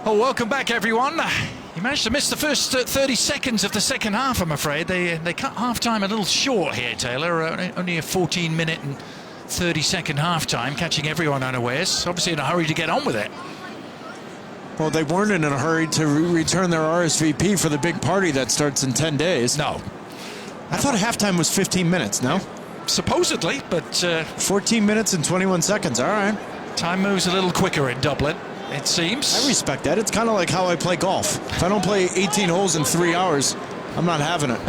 Oh, welcome back, everyone. You managed to miss the first 30 seconds of the second half, I'm afraid. They cut half-time a little short here, Taylor. Only a 14-minute and 30-second half-time, catching everyone unawares. Obviously in a hurry to get on with it. Well, they weren't in a hurry to return their RSVP for the big party that starts in 10 days. No. I thought halftime was 15 minutes, no? Supposedly, but... 14 minutes and 21 seconds, all right. Time moves a little quicker in Dublin, it seems. I respect that. It's kind of like how I play golf. If I don't play 18 holes in 3 hours, I'm not having it.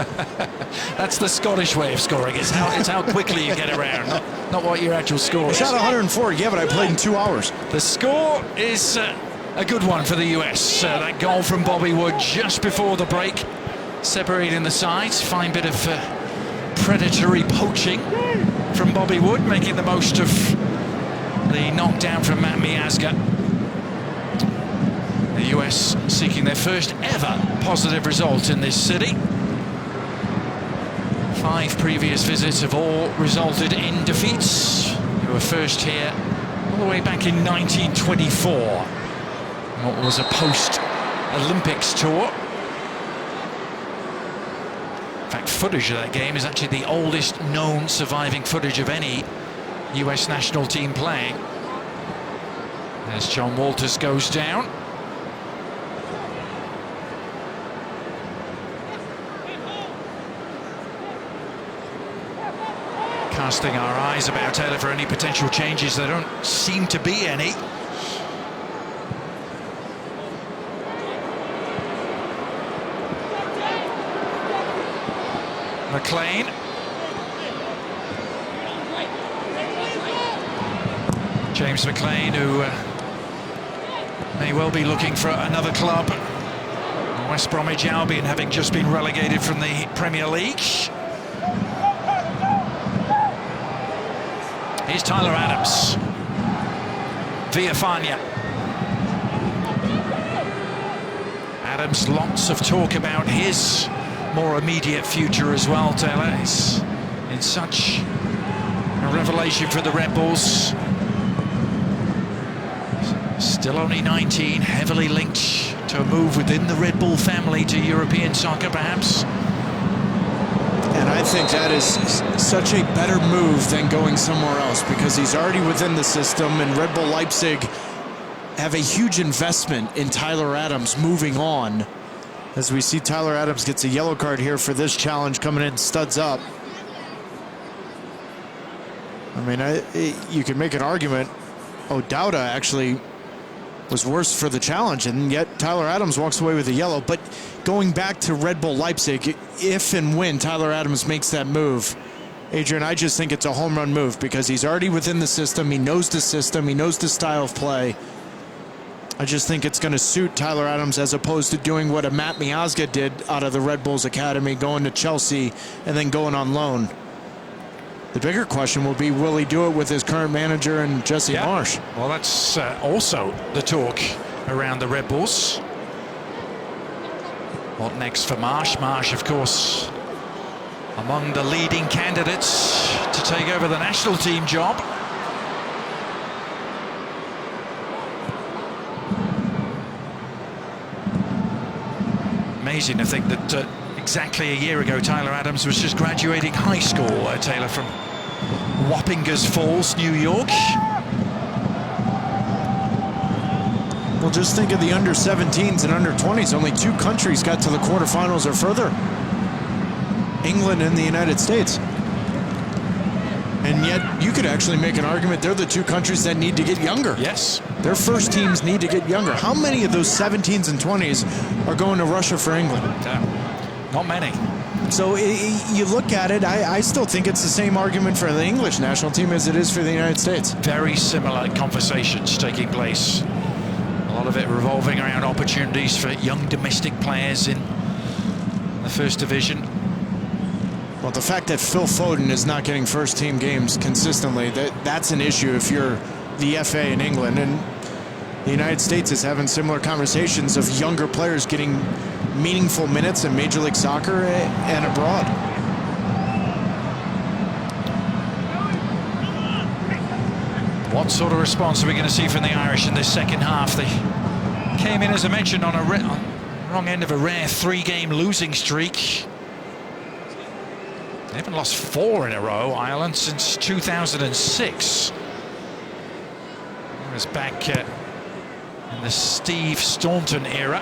That's the Scottish way of scoring. It's how quickly you get around, not what your actual score is. I shot 104, yeah, but I played in 2 hours. The score is a good one for the US. That goal from Bobby Wood just before the break, separating the sides. Fine bit of predatory poaching from Bobby Wood, making the most of the knockdown from Matt Miazga. The US seeking their first ever positive result in this city. 5 previous visits have all resulted in defeats. They were first here all the way back in 1924. What was a post-Olympics tour. In fact, footage of that game is actually the oldest known surviving footage of any US national team playing. As John Walters goes down. Casting our eyes about Taylor for any potential changes. There don't seem to be any. McLean. James McLean, who may well be looking for another club. West Bromwich Albion, having just been relegated from the Premier League. Here's Tyler Adams. Villafaña. Adams, lots of talk about his more immediate future as well, Taylor. He's in such a revelation for the Red Bulls. Still only 19, heavily linked to a move within the Red Bull family to European soccer, perhaps. And I think that is such a better move than going somewhere else, because he's already within the system, and Red Bull Leipzig have a huge investment in Tyler Adams moving on. As we see, Tyler Adams gets a yellow card here for this challenge, coming in studs up. I mean, you can make an argument. O'Dowda actually was worse for the challenge, and yet Tyler Adams walks away with a yellow. But going back to Red Bull Leipzig, if and when Tyler Adams makes that move, Adrian, I just think it's a home run move, because he's already within the system. He knows the system. He knows the style of play. I just think it's going to suit Tyler Adams, as opposed to doing what a Matt Miazga did out of the Red Bulls Academy, going to Chelsea and then going on loan. The bigger question will be, will he do it with his current manager and Jesse Marsch? Well, that's also the talk around the Red Bulls. What next for Marsch? Marsch, of course, among the leading candidates to take over the national team job. Amazing to think that exactly a year ago, Tyler Adams was just graduating high school, Taylor, from Wappingers Falls, New York. Well, just think of the under-17s and under-20s. Only 2 countries got to the quarterfinals or further. England and the United States. And yet, you could actually make an argument they're the 2 countries that need to get younger. Yes. Their first teams need to get younger. How many of those 17s and 20s are going to Russia for England? Not many. So you look at it, I still think it's the same argument for the English national team as it is for the United States. Very similar conversations taking place. A lot of it revolving around opportunities for young domestic players in the first division. Well, the fact that Phil Foden is not getting first team games consistently, that's an issue if you're the FA in England. And the United States is having similar conversations of younger players getting meaningful minutes in Major League Soccer and abroad. What sort of response are we going to see from the Irish in this second half? The came in, as I mentioned, on a wrong end of a rare 3-game losing streak. They haven't lost 4 in a row, Ireland, since 2006. It was back in the Steve Staunton era.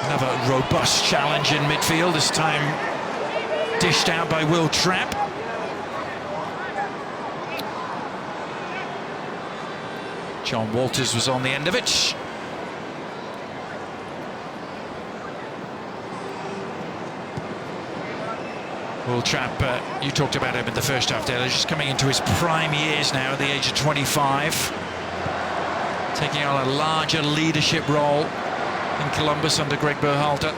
Another robust challenge in midfield, this time dished out by Will Trapp. John Walters was on the end of it. Will Trapp, you talked about him in the first half there. He's just coming into his prime years now at the age of 25. Taking on a larger leadership role in Columbus under Greg Berhalter.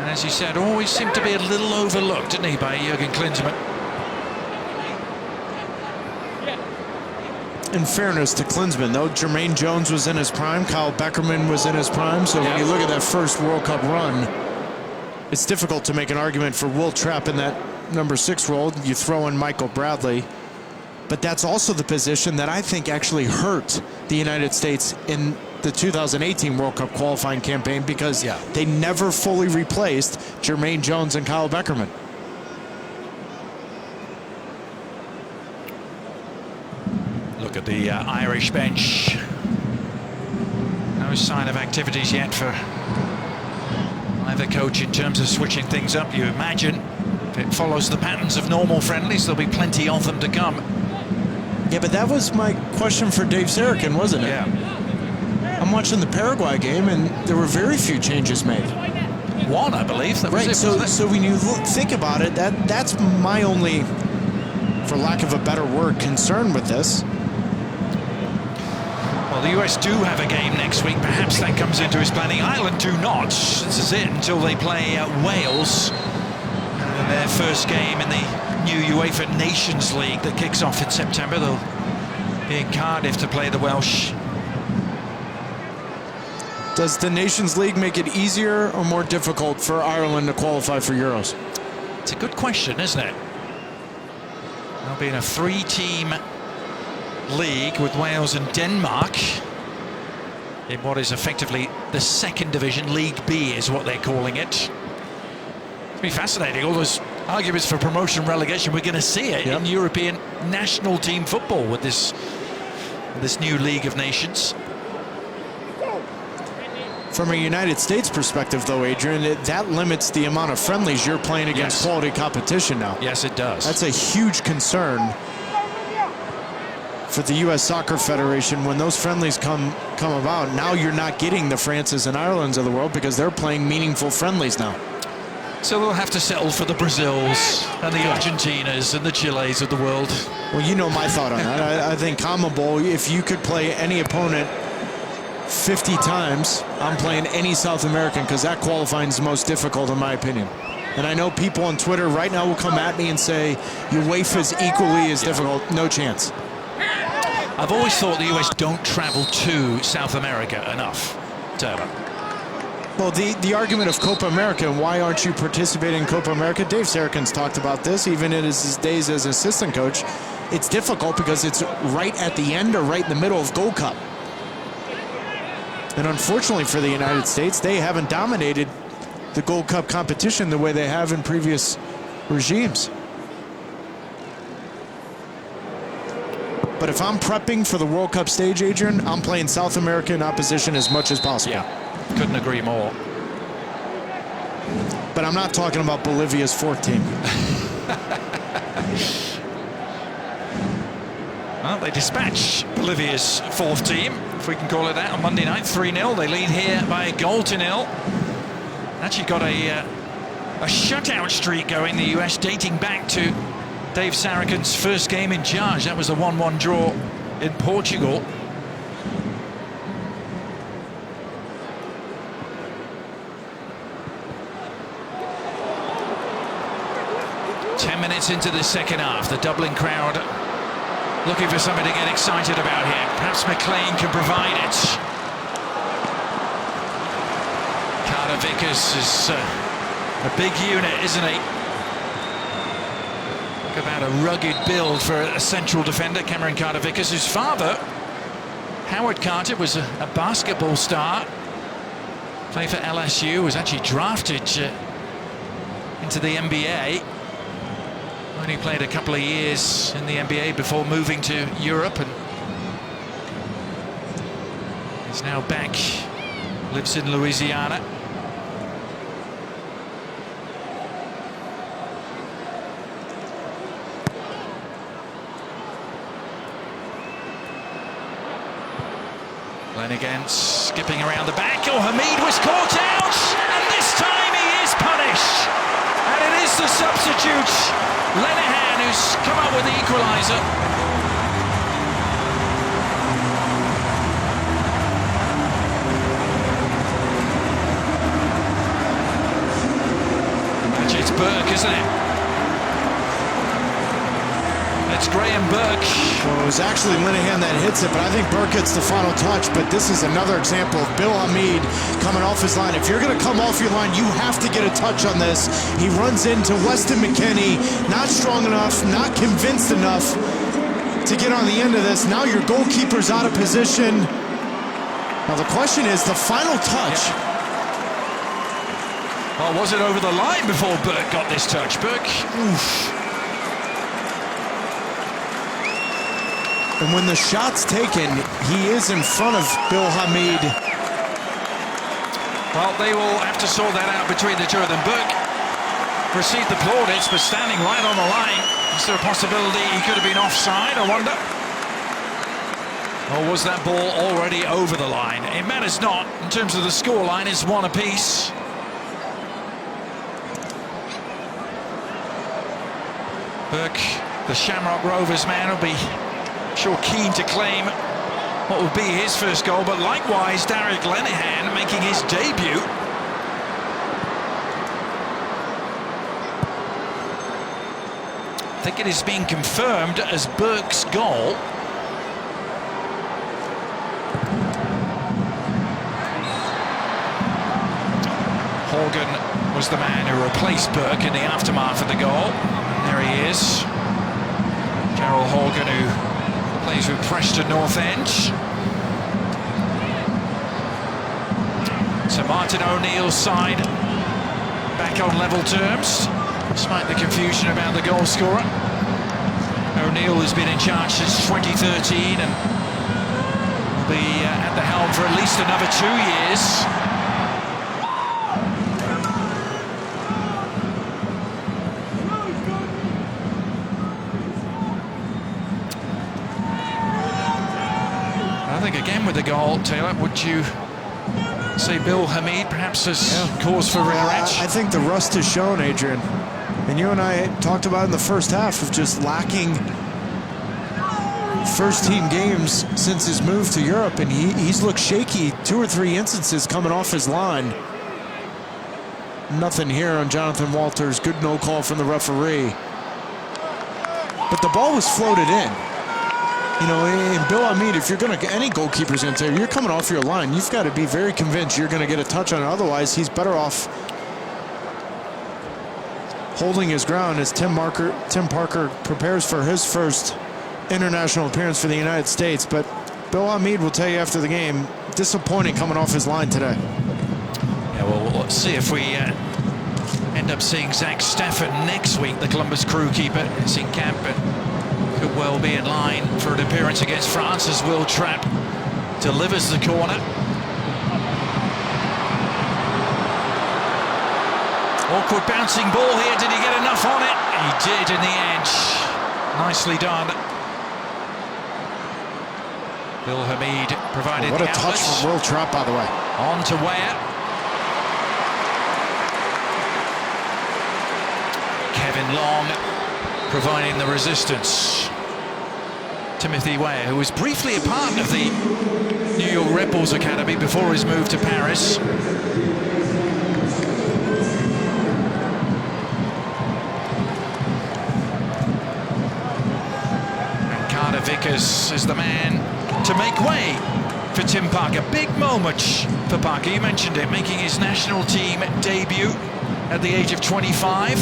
And as you said, always seemed to be a little overlooked, didn't he, by Jurgen Klinsmann? In fairness to Klinsmann, though, Jermaine Jones was in his prime, Kyle Beckerman was in his prime, so when you look at that first World Cup run, it's difficult to make an argument for Will Trapp in that number 6 role. You throw in Michael Bradley, but that's also the position that I think actually hurt the United States in the 2018 World Cup qualifying campaign, because they never fully replaced Jermaine Jones and Kyle Beckerman. Look at the Irish bench. No sign of activities yet for either coach in terms of switching things up. You imagine if it follows the patterns of normal friendlies, there'll be plenty of them to come. Yeah, but that was my question for Dave Sarachan, wasn't it? Yeah. I'm watching the Paraguay game, and there were very few changes made. One, I believe. That was right. it, So when you think about it, that's my only, for lack of a better word, concern with this. Well, the US do have a game next week. Perhaps that comes into his planning. Ireland do not. This is it until they play Wales. Their first game in the new UEFA Nations League that kicks off in September. They'll be in Cardiff to play the Welsh. Does the Nations League make it easier or more difficult for Ireland to qualify for Euros? It's a good question, isn't it? They'll be in a 3-team league with Wales and Denmark in what is effectively the 2nd division. League B is what they're calling it. It'll be fascinating. All those arguments for promotion and relegation, we're going to see it in European national team football with this new League of Nations. From a United States perspective, though, Adrian, that limits the amount of friendlies you're playing against quality competition now. Yes, it does. That's a huge concern for the U.S. Soccer Federation when those friendlies come about. Now you're not getting the Frances and Irelands of the world because they're playing meaningful friendlies now. So they'll have to settle for the Brazils and the Argentinas and the Chiles of the world. Well, you know my thought on that. I think CONMEBOL, if you could play any opponent 50 times, I'm playing any South American, because that qualifying is the most difficult in my opinion. And I know people on Twitter right now will come at me and say UEFA is equally as difficult. No chance. I've always thought the US don't travel to South America enough, Turner. Well, the argument of Copa America, and why aren't you participating in Copa America? Dave Sarachan's talked about this, even in his days as assistant coach. It's difficult because it's right at the end or right in the middle of Gold Cup. And unfortunately for the United States, they haven't dominated the Gold Cup competition the way they have in previous regimes. But if I'm prepping for the World Cup stage, Adrian, I'm playing South American opposition as much as possible. Yeah, couldn't agree more. But I'm not talking about Bolivia's 4th team. Well, they dispatched Bolivia's 4th team, if we can call it that, on Monday night, 3-0. They lead here by a goal to nil. Actually got a shutout streak going, the US, dating back to Dave Sarachan's first game in charge. That was a 1-1 draw in Portugal. Minutes into the second half, the Dublin crowd looking for something to get excited about here. Perhaps McLean can provide it. Carter Vickers has A big unit, isn't he? Talk about a rugged build for a central defender, Cameron Carter-Vickers, whose father, Howard Carter, was a basketball star. Played for LSU, was actually drafted into the NBA. Only played a couple of years in the NBA before moving to Europe, and is now back, lives in Louisiana. Again, skipping around the back. Oh, Hamid was caught out, and this time he is punished. And it is the substitute, Lenihan, who's come up with the equaliser. Actually, it's Burke, isn't it? It's Graham Burke. Well, it was actually Linehan that hits it, but I think Burke gets the final touch. But this is another example of Bill Hamid coming off his line. If you're going to come off your line, you have to get a touch on this. He runs into Weston McKennie, not strong enough, not convinced enough to get on the end of this. Now your goalkeeper's out of position. Now the question is the final touch. Yeah. Well, was it over the line before Burke got this touch? Burke, oof. And when the shot's taken, he is in front of Bill Hamid. Well, they will have to sort that out between the two of them. Burke received the plaudits, but standing right on the line. Is there a possibility he could have been offside, I wonder? Or was that ball already over the line? It matters not. In terms of the scoreline, it's one apiece. Burke, the Shamrock Rovers man, will be sure keen to claim what will be his first goal, but likewise Derek Lenihan making his debut. I think it is being confirmed as Burke's goal. Horgan was the man who replaced Burke in the aftermath of the goal. There he is, Gerald Horgan, who plays with Preston North End. So Martin O'Neill's side back on level terms, despite the confusion about the goal scorer. O'Neill has been in charge since 2013 and will be at the helm for at least another 2 years. Again with the goal, Taylor, would you say Bill Hamid perhaps has cause for regret? I think the rust is shown, Adrian. And you and I talked about in the first half of just lacking first-team games since his move to Europe, and he's looked shaky 2 or 3 instances coming off his line. Nothing here on Jonathan Walters. Good no call from the referee. But the ball was floated in. You know, in Bill Hamid, if you're going to, any goalkeeper's going to say, you're coming off your line, you've got to be very convinced you're going to get a touch on it. Otherwise, he's better off holding his ground as Tim Parker prepares for his first international appearance for the United States. But Bill Hamid will tell you after the game, disappointing coming off his line today. Yeah, well, let's see if we end up seeing Zach Stafford next week, the Columbus crew keeper. Is in camp, but could well be in line for an appearance against France as Will Trapp delivers the corner. Awkward bouncing ball here. Did he get enough on it? He did in the end. Nicely done. Bill Hamid provided what a touch from Will Trapp, by the way. On to Weah. Kevin Long providing the resistance. Timothy Weah, who was briefly a part of the New York Red Bulls Academy before his move to Paris. And Carter Vickers is the man to make way for Tim Parker. Big moment for Parker. You mentioned it, making his national team debut at the age of 25.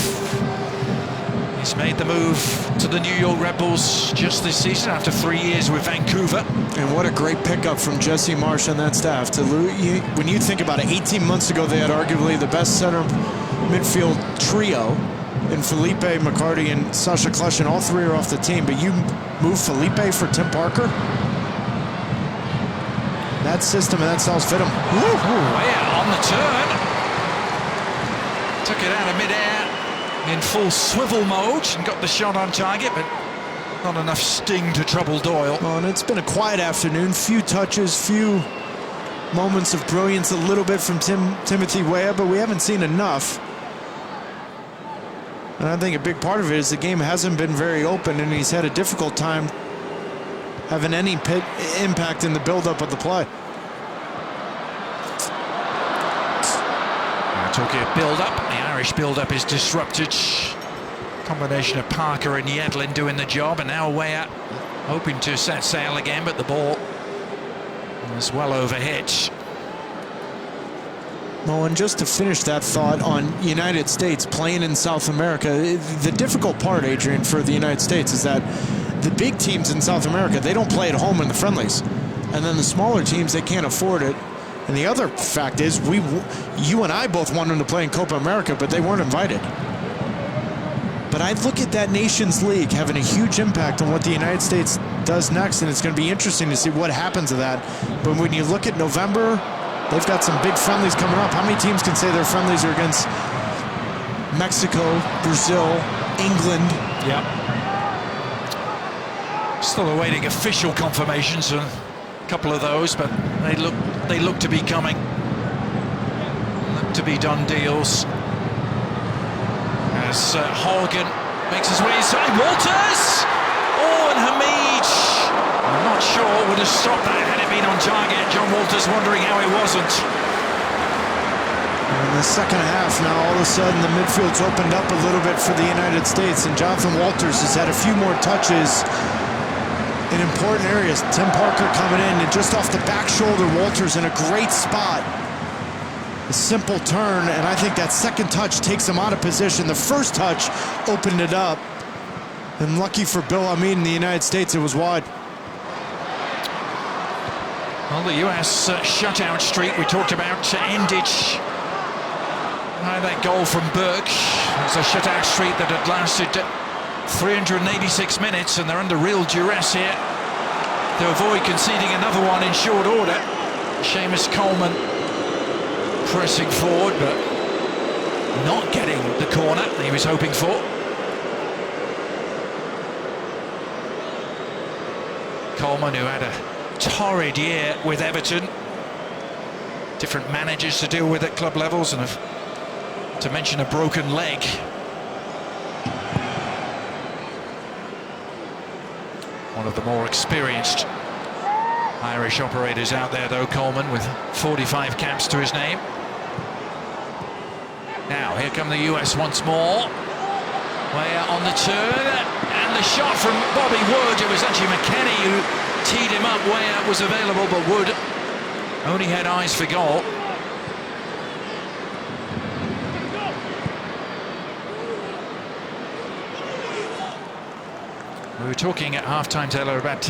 He's made the move to the New York Red Bulls just this season after 3 years with Vancouver. And what a great pickup from Jesse Marsch and that staff. When you think about it, 18 months ago they had arguably the best center midfield trio in Felipe, McCarty, and Sasha Kleshin. All three are off the team, but you move Felipe for Tim Parker? That system and that style's fit him. Yeah, on the turn. Took it out of midair in full swivel mode and got the shot on target, but not enough sting to trouble Doyle. Well, and it's been a quiet afternoon. Few touches, few moments of brilliance, a little bit from Timothy Weah, but we haven't seen enough. And I think a big part of it is the game hasn't been very open, and he's had a difficult time having any impact in the buildup of the play. Talking of build-up, the Irish build-up is disrupted. Combination of Parker and Yedlin doing the job, and now Weah hoping to set sail again, but the ball was well overhit. Well, and just to finish that thought on United States playing in South America, the difficult part, Adrian, for the United States is that the big teams in South America, they don't play at home in the friendlies. And then the smaller teams, they can't afford it. And the other fact is, you and I both wanted them to play in Copa America, but they weren't invited. But I look at that Nations League having a huge impact on what the United States does next, and it's going to be interesting to see what happens to that. But when you look at November, they've got some big friendlies coming up. How many teams can say their friendlies are against Mexico, Brazil, England? Yep. Still awaiting official confirmations on a couple of those, but they look to be coming. Look to be done deals. As Horgan makes his way inside. Walters! Oh, and Hamid, I'm not sure would have stopped that had it been on target. John Walters wondering how it wasn't. In the second half now, all of a sudden the midfield's opened up a little bit for the United States, and Jonathan Walters has had a few more touches in important areas. Tim Parker coming in, and just off the back shoulder, Walters in a great spot. A simple turn, and I think that second touch takes him out of position. The first touch opened it up, and lucky for Bill Hamid in the United States, it was wide. Well, the US shutout streak we talked about ended by that goal from Burke. It was a shutout streak that had lasted 386 minutes, and they're under real duress here to avoid conceding another one in short order. Seamus Coleman pressing forward, but not getting the corner he was hoping for. Coleman, who had a torrid year with Everton, different managers to deal with at club levels, and to mention a broken leg. One of the more experienced Irish operators out there, though, Coleman, with 45 caps to his name. Now, here come the US once more. Weah on the turn, and the shot from Bobby Wood. It was actually McKennie who teed him up. Weah was available, but Wood only had eyes for goal. We were talking at half-time, Taylor, about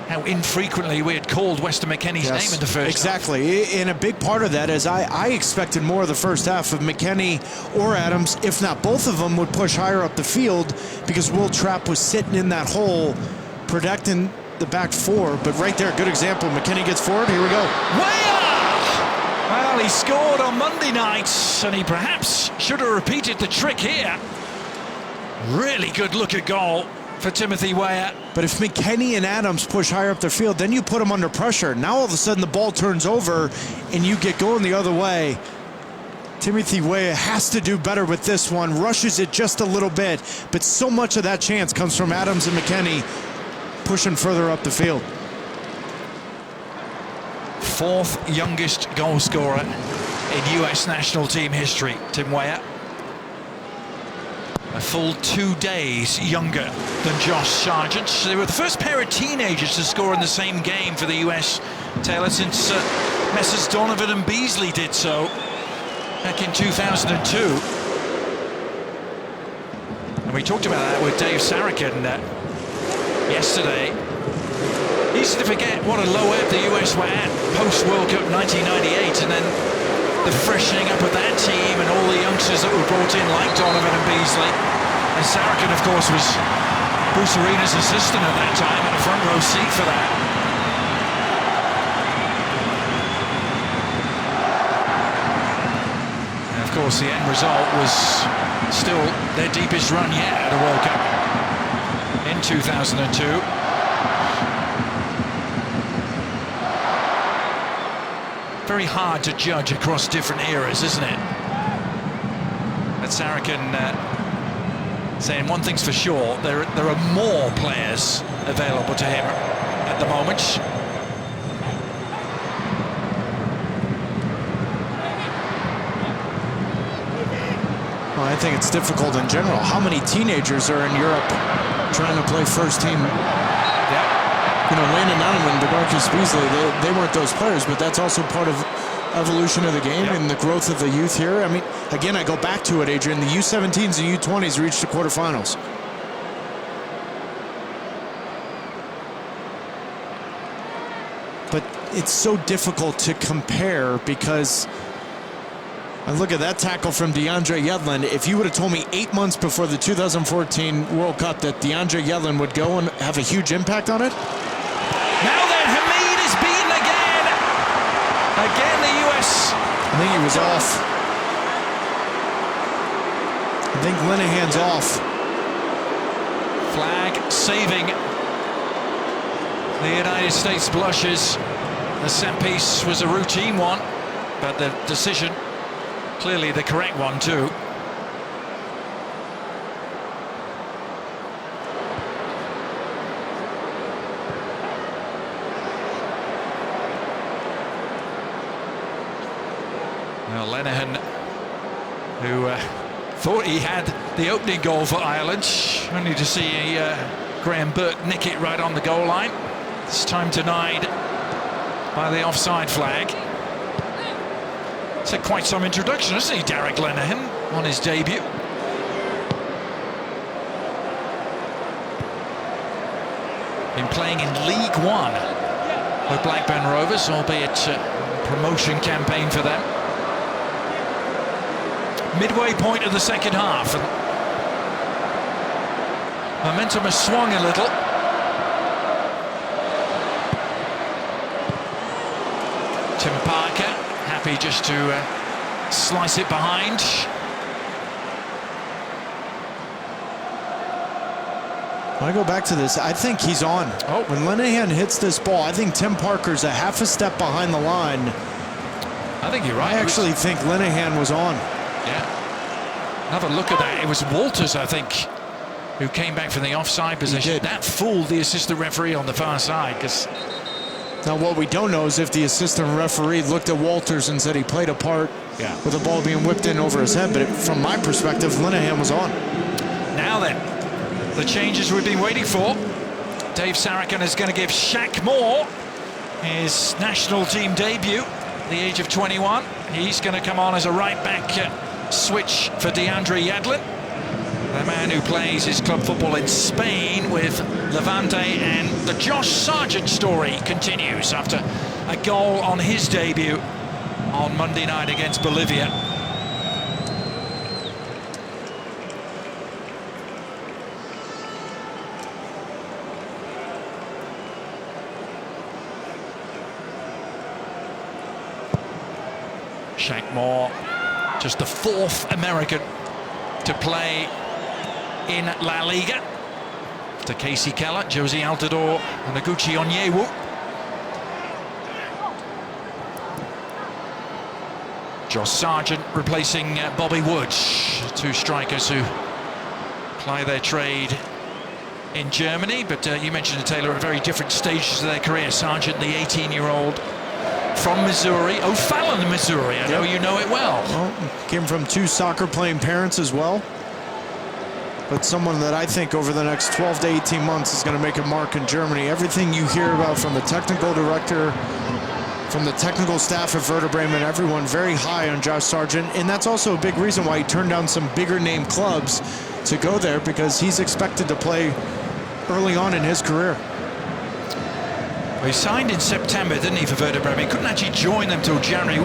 how infrequently we had called Weston McKennie's name in the first exactly. half. And a big part of that is I expected more of the first half of McKennie or Adams, if not both of them, would push higher up the field, because Will Trapp was sitting in that hole protecting the back four. But right there, good example. McKennie gets forward. Here we go. Well, he scored on Monday night, and he perhaps should have repeated the trick here. Really good look at goal for Timothy Weah. But if McKennie and Adams push higher up the field, then you put them under pressure. Now all of a sudden the ball turns over and you get going the other way. Timothy Weah has to do better with this one. Rushes it just a little bit, but so much of that chance comes from Adams and McKennie pushing further up the field. Fourth youngest goal scorer in US national team history, Tim Weah. A full 2 days younger than Josh Sargent. They were the first pair of teenagers to score in the same game for the US, Taylor, since Messrs Donovan and Beasley did so back in 2002. We talked about that with Dave Sarakin yesterday. Easy to forget what a low ebb the US were at post-World Cup 1998, and then the freshening up of that team and all the youngsters that were brought in, like Donovan and Beasley. And Sarakin, of course, was Bruce Arena's assistant at that time, and a front row seat for that. And of course, the end result was still their deepest run yet at a World Cup in 2002. Very hard to judge across different eras, isn't it? But Sarakin saying one thing's for sure, there are more players available to him at the moment. Well, I think it's difficult in general. How many teenagers are in Europe trying to play first team? Yeah. You know, Landon Donovan, DeMarcus Beasley, they weren't those players, but that's also part of evolution of the game and the growth of the youth here. I mean, again, I go back to it, Adrian. The U17s and U20s reached the quarterfinals. But it's so difficult to compare because I look at that tackle from DeAndre Yedlin. If you would have told me 8 months before the 2014 World Cup that DeAndre Yedlin would go and have a huge impact on it. Now then, Hamid is beaten again. Again, the US. I think he was off. I think Linehan's off. Flag saving. The United States blushes. The set piece was a routine one, but the decision clearly the correct one too. Well, Lenihan, who thought he had the opening goal for Ireland, only to see Graham Burke nick it right on the goal line. This time denied by the offside flag. It's had quite some introduction, hasn't he, Derek Lenihan, on his debut. Been playing in League One with Blackburn Rovers, albeit a promotion campaign for them. Midway point of the second half, and momentum has swung a little. Tim Parker happy just to slice it behind. When I go back to this, I think he's on. Oh. When Linehan hits this ball, I think Tim Parker's a half a step behind the line. I think you're right. I actually think Linehan was on. Yeah. Have a look at that. It was Walters, I think, who came back from the offside position. That fooled the assistant referee on the far side. Because now what we don't know is if the assistant referee looked at Walters and said he played a part with the ball being whipped in over his head. But from my perspective, Linehan was on. Now then, the changes we've been waiting for. Dave Sarakin is going to give Shaq Moore his national team debut at the age of 21. He's going to come on as a right back switch for DeAndre Yedlin, the man who plays his club football in Spain with Levante, and the Josh Sargent story continues after a goal on his debut on Monday night against Bolivia. Shaq Moore, just the fourth American to play in La Liga, after Casey Keller, Josie Altidore and Oguchi Onyewu. Josh Sargent replacing Bobby Wood, two strikers who ply their trade in Germany, but you mentioned it, Taylor, at very different stages of their career. Sargent, the 18-year-old from Missouri, O'Fallon, Missouri. I know you know it well. Well, came from two soccer-playing parents as well. But someone that I think over the next 12 to 18 months is going to make a mark in Germany. Everything you hear about from the technical director, from the technical staff at Werder Bremen, everyone very high on Josh Sargent. And that's also a big reason why he turned down some bigger name clubs to go there because he's expected to play early on in his career. Well, he signed in September, didn't he, for Werder Bremen? He couldn't actually join them till January.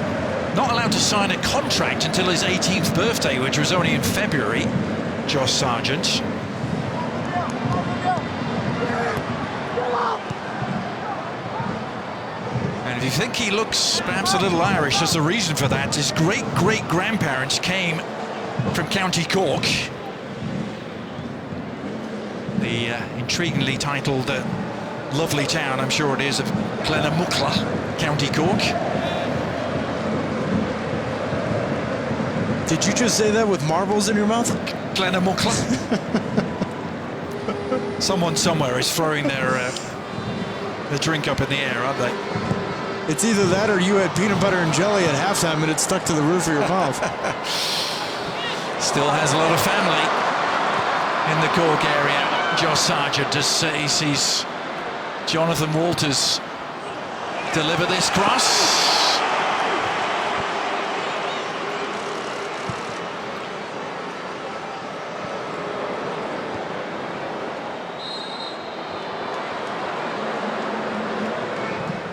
Not allowed to sign a contract until his 18th birthday, which was only in February. Josh Sargent. And if you think he looks perhaps a little Irish, there's a reason for that. His great-great-grandparents came from County Cork. The intriguingly titled lovely town, I'm sure it is, of Glenamuckla, County Cork. Did you just say that with marbles in your mouth? Glenamuckla. Someone somewhere is throwing their drink up in the air, aren't they? It's either that or you had peanut butter and jelly at halftime and it stuck to the roof of your mouth. Still has a lot of family in the Cork area. Josh Sargent, as he sees Jonathan Walters deliver this cross.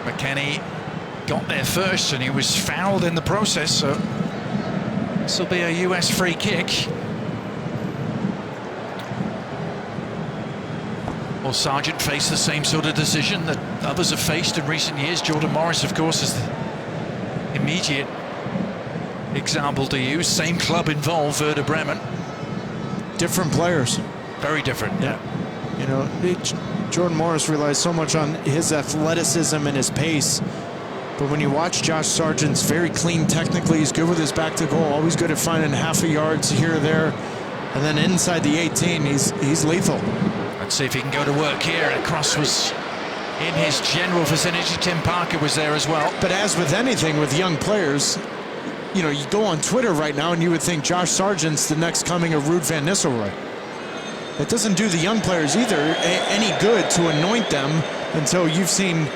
McKennie got there first and he was fouled in the process, so this will be a US free kick. Well, Sargent faced the same sort of decision that others have faced in recent years. Jordan Morris, of course, is the immediate example to use. Same club involved, Werder Bremen. Different players. Very different, yeah. You know, Jordan Morris relies so much on his athleticism and his pace. But when you watch Josh Sargent's very clean technically, he's good with his back to goal, always good at finding half a yards here or there. And then inside the 18, he's lethal. Let's see if he can go to work here. And cross was in his general vicinity. Tim Parker was there as well. But as with anything with young players, you know, you go on Twitter right now and you would think Josh Sargent's the next coming of Ruud van Nistelrooy. It doesn't do the young players either any good to anoint them until you've seen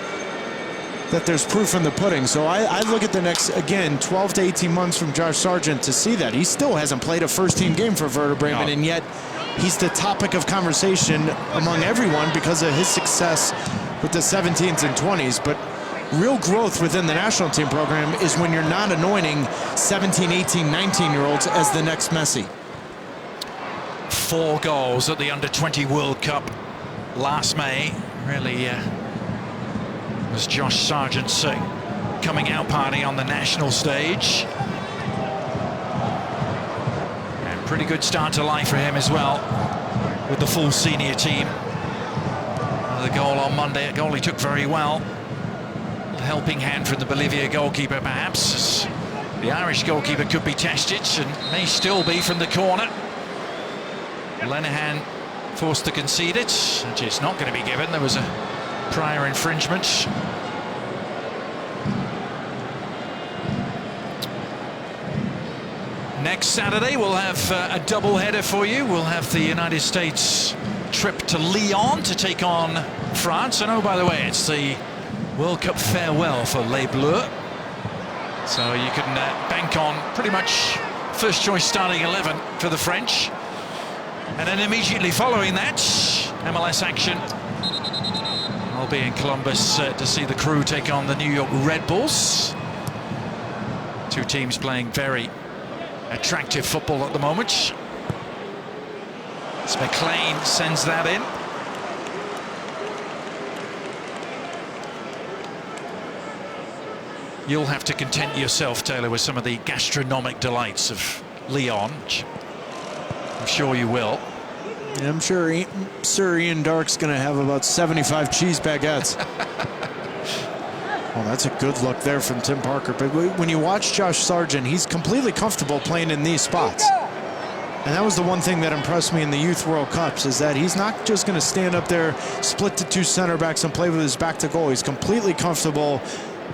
that there's proof in the pudding. So I look at the next, again, 12 to 18 months from Josh Sargent to see that. He still hasn't played a first-team game for Werder Bremen, and yet he's the topic of conversation among everyone because of his success with the 17s and 20s. But real growth within the national team program is when you're not anointing 17, 18, 19-year-olds as the next Messi. 4 goals at the Under-20 World Cup last May. Really was Josh Sargent's coming out party on the national stage. And pretty good start to life for him as well with the full senior team. The goal on Monday, a goal he took very well. A helping hand from the Bolivia goalkeeper perhaps. The Irish goalkeeper could be tested and may still be from the corner. Lenihan forced to concede it, which is not going to be given. There was a prior infringement. Next Saturday we'll have a double-header for you. We'll have the United States trip to Lyon to take on France. And oh, by the way, it's the World Cup farewell for Les Bleus. So you can bank on pretty much first choice starting 11 for the French. And then immediately following that, MLS action. I'll be in Columbus to see the Crew take on the New York Red Bulls. Two teams playing very attractive football at the moment. As McLean sends that in. You'll have to content yourself, Taylor, with some of the gastronomic delights of Lyon. I'm sure you will. And I'm sure Sir Ian Darke's going to have about 75 cheese baguettes. Well, that's a good look there from Tim Parker. But when you watch Josh Sargent, he's completely comfortable playing in these spots. And that was the one thing that impressed me in the Youth World Cups, is that he's not just going to stand up there, split to 2 center backs and play with his back to goal. He's completely comfortable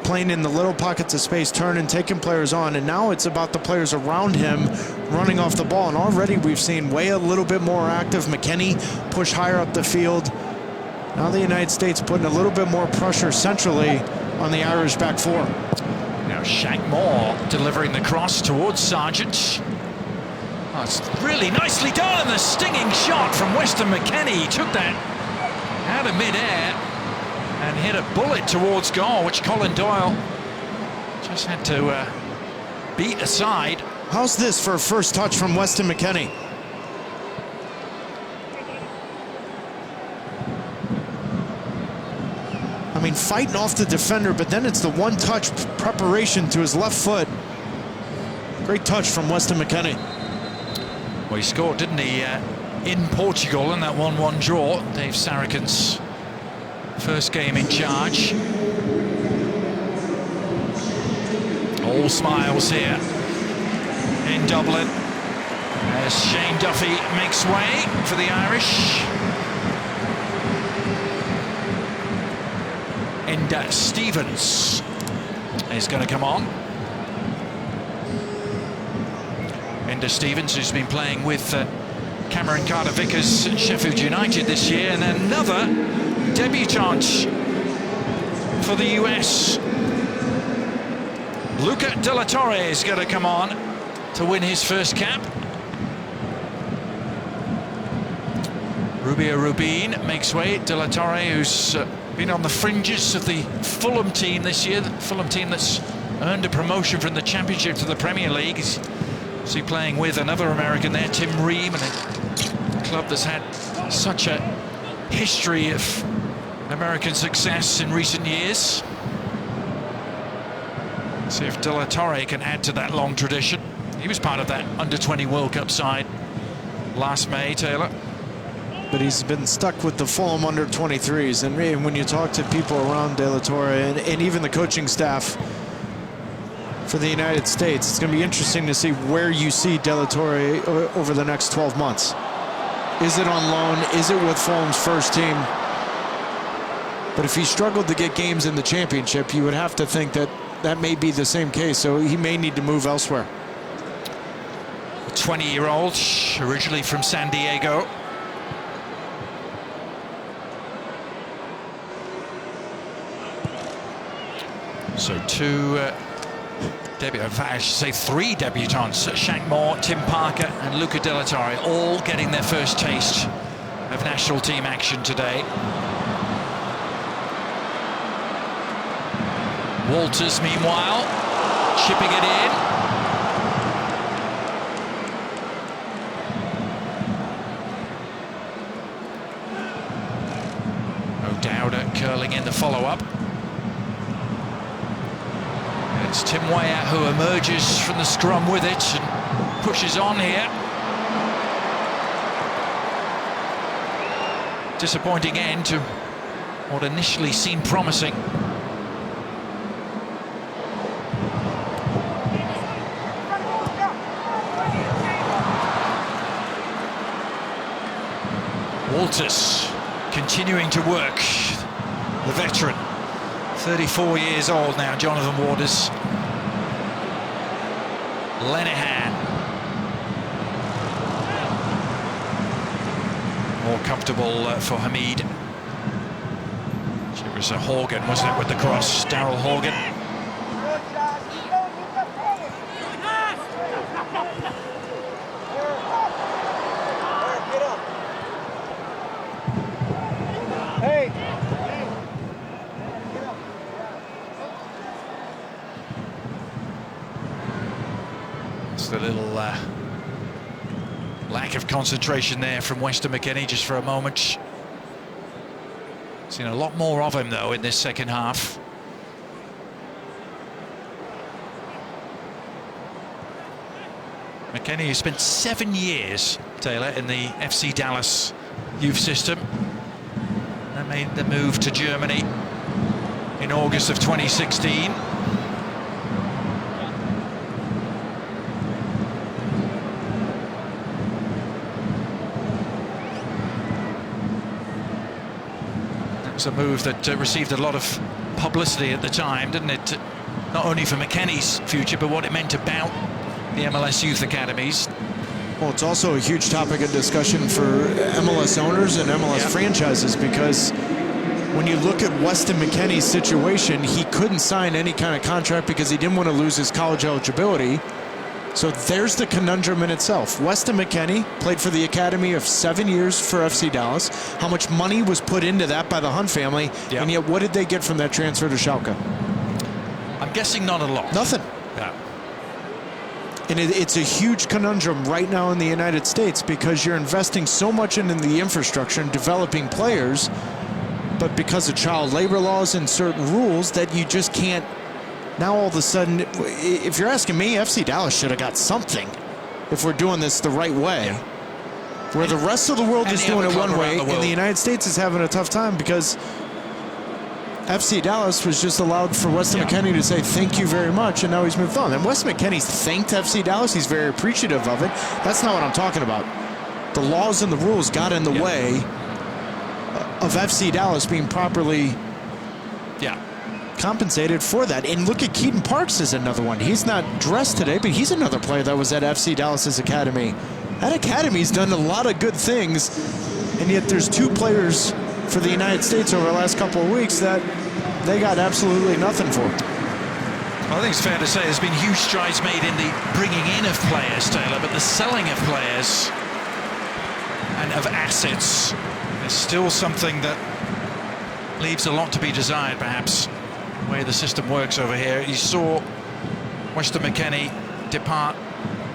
playing in the little pockets of space, turning, taking players on, and now it's about the players around him running off the ball. And already we've seen Way a little bit more active, McKennie push higher up the field. Now the United States putting a little bit more pressure centrally on the Irish back four. Now Shaq Moore delivering the cross towards Sargent. Oh, it's really nicely done, and the stinging shot from Weston McKennie. He took that out of mid-air and hit a bullet towards goal, which Colin Doyle just had to beat aside. How's this for a first touch from Weston McKennie? I mean, fighting off the defender, but then it's the one-touch preparation to his left foot. Great touch from Weston McKennie. Well, he scored, didn't he, in Portugal in that 1-1 draw. Dave Sarachan's first game in charge. All smiles here in Dublin as Shane Duffy makes way for the Irish. And Stevens is going to come on. Enda Stevens, who's been playing with Cameron Carter-Vickers at Sheffield United this year, and another debutant for the US. Luca De La Torre is going to come on to win his first cap. Rubio Rubin makes way. De La Torre, who's been on the fringes of the Fulham team this year, the Fulham team that's earned a promotion from the Championship to the Premier League. He's playing with another American there, Tim Ream, and a club that's had such a history of American success in recent years. See if De La Torre can add to that long tradition. He was part of that under-20 World Cup side last May, Taylor. But he's been stuck with the Fulham under-23s, and when you talk to people around De La Torre and even the coaching staff for the United States, it's going to be interesting to see where you see De La Torre over the next 12 months. Is it on loan? Is it with Fulham's first team? But if he struggled to get games in the championship, you would have to think that that may be the same case, so he may need to move elsewhere. A 20-year-old, originally from San Diego. So two in fact, I should say three debutants, Shaq Moore, Tim Parker and Luca De La Torre, all getting their first taste of national team action today. Walters, meanwhile, chipping it in. O'Dowda curling in the follow-up. It's Tim Weah who emerges from the scrum with it and pushes on here. Disappointing end to what initially seemed promising. Walters continuing to work, the veteran. 34 years old now, Jonathan Waters. Lenihan. More comfortable for Hamid. It was a Horgan, wasn't it, with the cross? Daryl Horgan. The little lack of concentration there from Weston McKennie just for a moment. Seen a lot more of him though in this second half. McKennie has spent 7 years, Taylor, in the FC Dallas youth system. They made the move to Germany in August of 2016. A move that received a lot of publicity at the time, didn't it? Not only for McKennie's future, but what it meant about the MLS youth academies. Well, it's also a huge topic of discussion for MLS owners and MLS franchises, because when you look at Weston McKennie's situation, he couldn't sign any kind of contract because he didn't want to lose his college eligibility. So there's the conundrum in itself. Weston McKennie played for the academy of 7 years for FC Dallas. How much money was put into that by the Hunt family? Yep. And yet what did they get from that transfer to Schalke? I'm guessing not a lot. Nothing. Yeah. And it's a huge conundrum right now in the United States because you're investing so much into the infrastructure and developing players, but because of child labor laws and certain rules that you just can't. Now all of a sudden, if you're asking me, FC Dallas should have got something if we're doing this the right way. Yeah. Where the rest of the world is doing it one way, and and the United States is having a tough time because FC Dallas was just allowed for Weston McKennie to say thank you very much, and now he's moved on. And Weston McKennie's thanked FC Dallas. He's very appreciative of it. That's not what I'm talking about. The laws and the rules got in the way of FC Dallas being properly compensated for that. And look at Keaton Parks as another one. He's not dressed today, but he's another player that was at FC Dallas's academy. That academy's done a lot of good things, and yet there's two players for the United States over the last couple of weeks that they got absolutely nothing for. Well, I think it's fair to say there's been huge strides made in the bringing in of players, Taylor, but the selling of players and of assets is still something that leaves a lot to be desired, perhaps, the way the system works over here. You saw Weston McKennie depart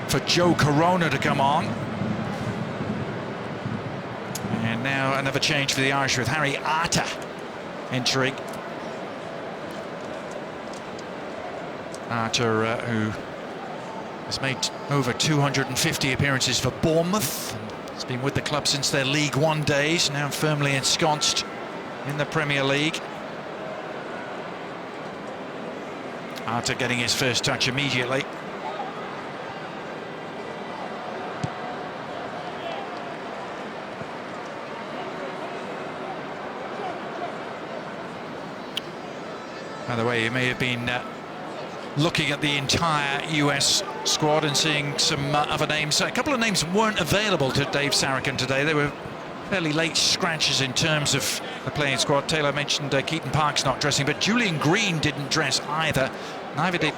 for Joe Corona to come on. And now another change for the Irish with Harry Arter entering. Arter, who has made over 250 appearances for Bournemouth. He's been with the club since their League One days, now firmly ensconced in the Premier League. Arter getting his first touch immediately. By the way, you may have been looking at the entire US squad and seeing some other names. A couple of names weren't available to Dave Sarachan today. They were fairly late scratches in terms of the playing squad. Taylor mentioned Keaton Parks not dressing, but Julian Green didn't dress either. Neither did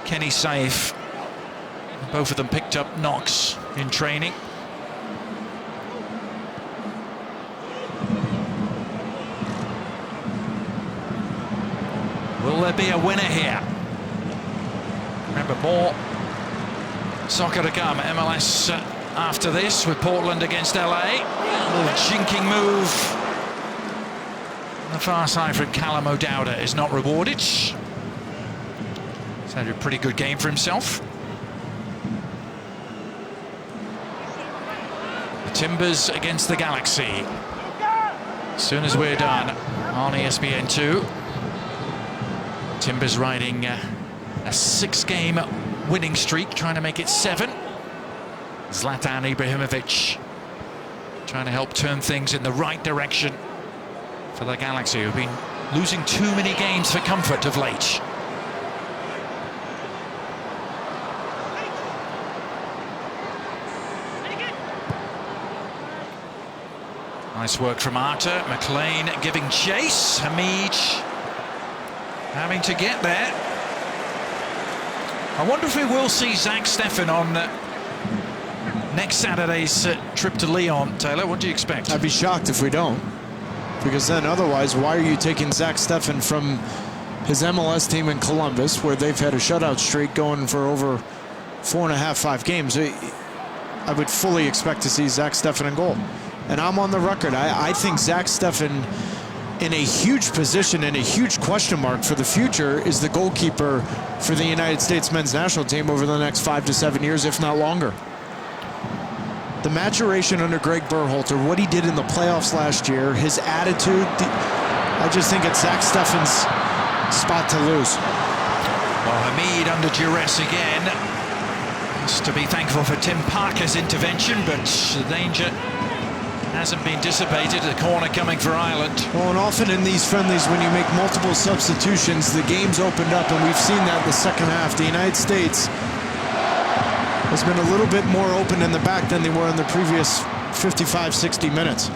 Kenny Saif. Both of them picked up knocks in training. Will there be a winner here? Remember, more soccer to come. MLS after this with Portland against LA. A little jinking move on the far side from Callum O'Dowda is not rewarded. He's had a pretty good game for himself. The Timbers against the Galaxy. As soon as we're done on ESPN2. Timbers riding a 6-game winning streak, trying to make it 7. Zlatan Ibrahimovic trying to help turn things in the right direction for the Galaxy, who've been losing too many games for comfort of late. Nice work from Arter. McLean giving chase. Hamid having to get there. I wonder if we will see Zach Steffen on next Saturday's trip to Lyon. Taylor, what do you expect? I'd be shocked if we don't, because then otherwise, why are you taking Zach Steffen from his MLS team in Columbus, where they've had a shutout streak going for over 4.5, 5 games? I would fully expect to see Zach Steffen in goal. And I'm on the record. I think Zach Steffen, in a huge position and a huge question mark for the future, is the goalkeeper for the United States men's national team over the next 5 to 7 years, if not longer. The maturation under Greg Berhalter, what he did in the playoffs last year, his attitude, I just think it's Zach Steffen's spot to lose. Well, Hamid under duress again. Has to be thankful for Tim Parker's intervention, but the danger hasn't been dissipated. The corner coming for Ireland. Well, and often in these friendlies, when you make multiple substitutions, the game's opened up, and we've seen that in the second half. The United States has been a little bit more open in the back than they were in the previous 55, 60 minutes.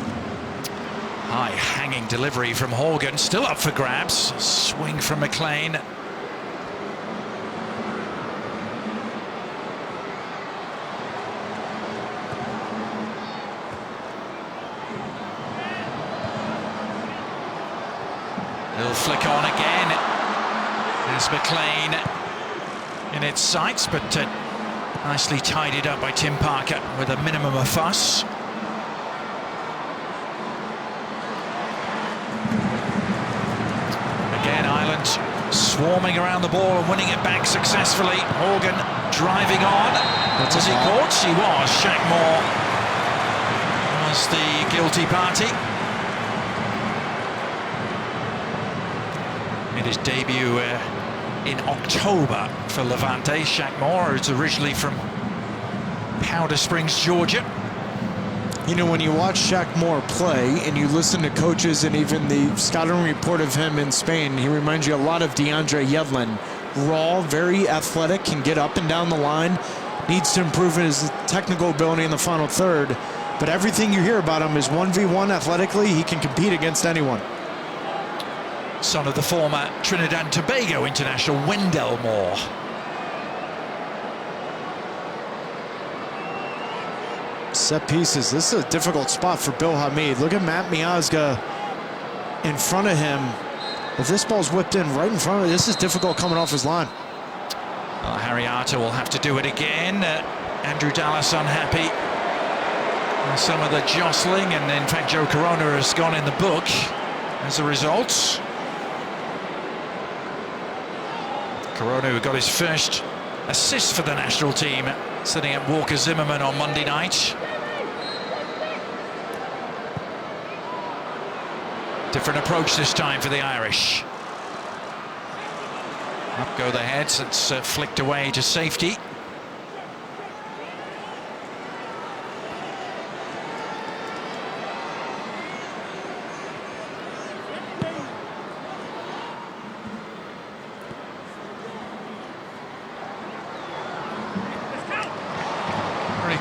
High hanging delivery from Horgan, still up for grabs. Swing from McLean. He'll flick on again. There's McLean in its sights, but nicely tidied up by Tim Parker with a minimum of fuss. Again, Ireland swarming around the ball and winning it back successfully. Horgan driving on. Was he caught? He was. Shaq Moore was the guilty party. Made his debut in October for Levante. Shaq Moore is originally from Powder Springs, Georgia. You know, when you watch Shaq Moore play and you listen to coaches and even the scouting report of him in Spain, he reminds you a lot of DeAndre Yedlin. Raw, very athletic, can get up and down the line, needs to improve in his technical ability in the final third. But everything you hear about him is 1v1 athletically. He can compete against anyone. Son of the former Trinidad and Tobago international Wendell Moore. Set pieces. This is a difficult spot for Bill Hamid. Look at Matt Miazga in front of him. If this ball's whipped in right in front of him, this is difficult coming off his line. Well, Harry Arter will have to do it again. Andrew Dallas unhappy. Some of the jostling, and in fact Joe Corona has gone in the book as a result. Corona, who got his first assist for the national team, setting up Walker Zimmerman on Monday night. Different approach this time for the Irish. Up go the heads, it's flicked away to safety.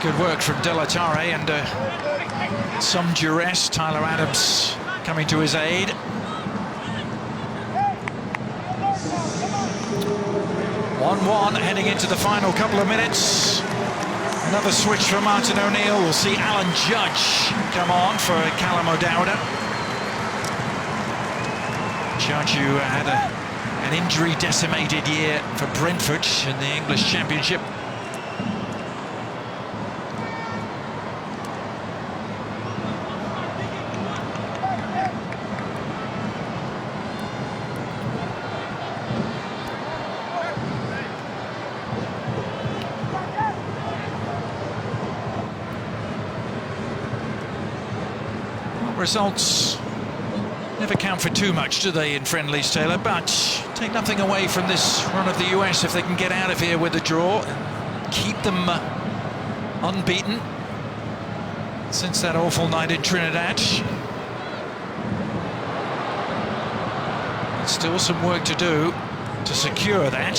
Good work from De La Torre, and some duress. Tyler Adams coming to his aid. 1-1 heading into the final couple of minutes. Another switch for Martin O'Neill. We'll see Alan Judge come on for Callum O'Dowda. Judge, who had an injury-decimated year for Brentford in the English Championship. Results never count for too much, do they, in friendlies, Taylor? But take nothing away from this run of the US if they can get out of here with a draw and keep them unbeaten since that awful night in Trinidad. There's still some work to do to secure that.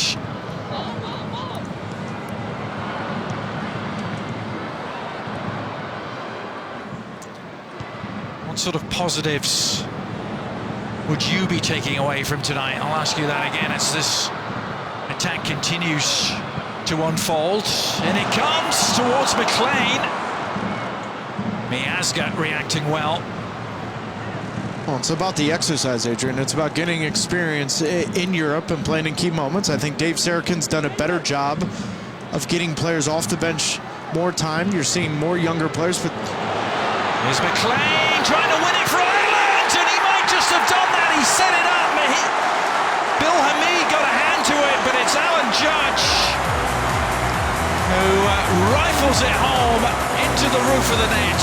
What sort of positives would you be taking away from tonight? I'll ask you that again as this attack continues to unfold. And it comes towards McLean. Miazga reacting well. Well, it's about the exercise, Adrian. It's about getting experience in Europe and playing in key moments. I think Dave Sarakin's done a better job of getting players off the bench more time. You're seeing more younger players, but here's McLean trying to win it for Ireland, and he might just have done that. He set it up. Bill Hamid got a hand to it, but it's Alan Judge who rifles it home into the roof of the net.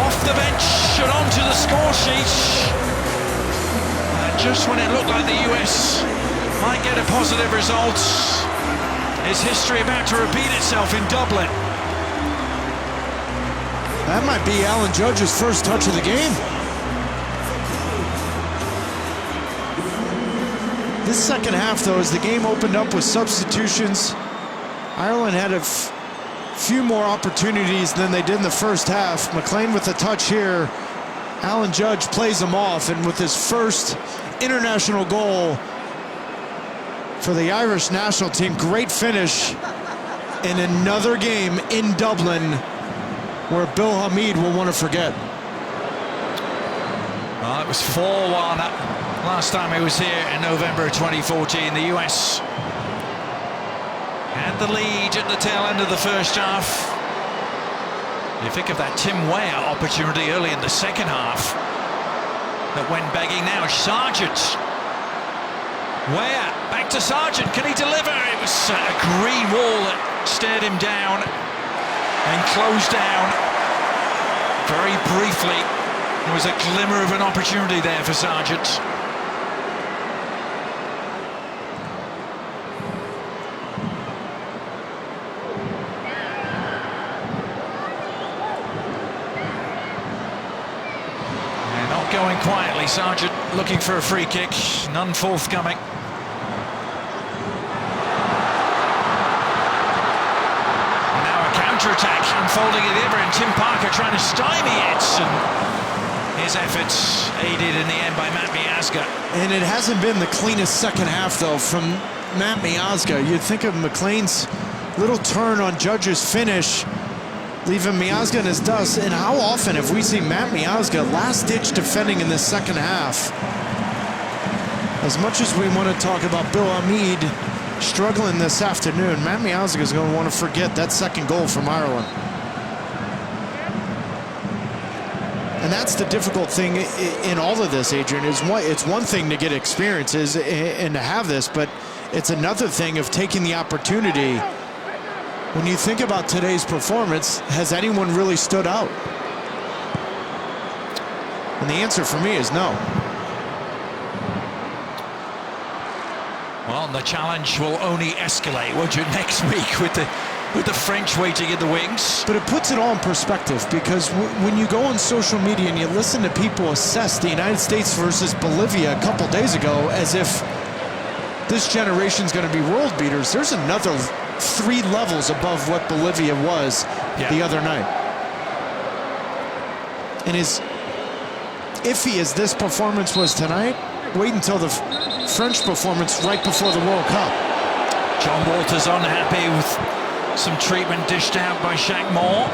Off the bench and onto the score sheet. And just when it looked like the US might get a positive result, is history about to repeat itself in Dublin? that might be Alan Judge's first touch of the game. This second half, though, as the game opened up with substitutions, Ireland had a few more opportunities than they did in the first half. McLean with a touch here. Alan Judge plays them off, and with his first international goal for the Irish national team, great finish in another game in Dublin where Bill Hamid will want to forget. Well, it was 4-1 last time he was here in November of 2014. The US had the lead at the tail end of the first half. You think of that Tim Weah opportunity early in the second half that went begging. Now Sargent. Weah back to Sargent. Can he deliver? It was a green wall that stared him down and closed down very briefly. There was a glimmer of an opportunity there for Sargent. And not going quietly, Sargent looking for a free kick, none forthcoming. And now a counter-attack unfolding at the other end. Tim Parker trying to stymie it, and his efforts aided in the end by Matt Miazga. And it hasn't been the cleanest second half, though, from Matt Miazga. You'd think of McLean's little turn on Judge's finish, leaving Miazga in his dust. And how often have we seen Matt Miazga last-ditch defending in the second half? As much as we want to talk about Bill Hamid struggling this afternoon, Matt Miazga is going to want to forget that second goal from Ireland. And that's the difficult thing in all of this, Adrian, is it's one thing to get experiences and to have this, but it's another thing of taking the opportunity. When you think about today's performance, has anyone really stood out? And the answer for me is no. Well, the challenge will only escalate, won't it, next week with the French waiting in the wings. But it puts it all in perspective, because when you go on social media and you listen to people assess the United States versus Bolivia a couple days ago as if this generation's going to be world beaters, there's another 3 levels above what Bolivia was the other night. And as iffy as this performance was tonight, wait until the French performance right before the World Cup. John Walters unhappy with some treatment dished out by Shaq Moore.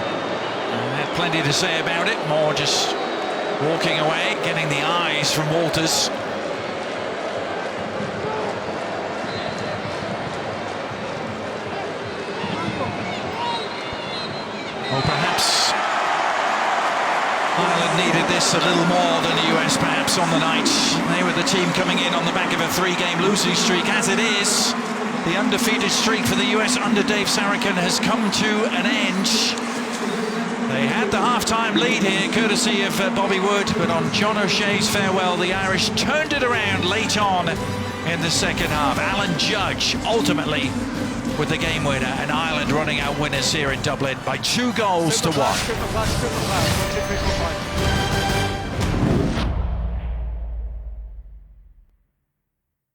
Had plenty to say about it. Moore just walking away, getting the eyes from Walters. Or perhaps Ireland needed this a little more than the US perhaps on the night. They were the team coming in on the back of a 3-game losing streak. As it is, the undefeated streak for the US under Dave Sarachan has come to an end. They had the half-time lead here, courtesy of Bobby Wood, but on John O'Shea's farewell, the Irish turned it around late on in the second half. Alan Judge ultimately with the game winner, and Ireland running out winners here in Dublin by 2 goals to 1.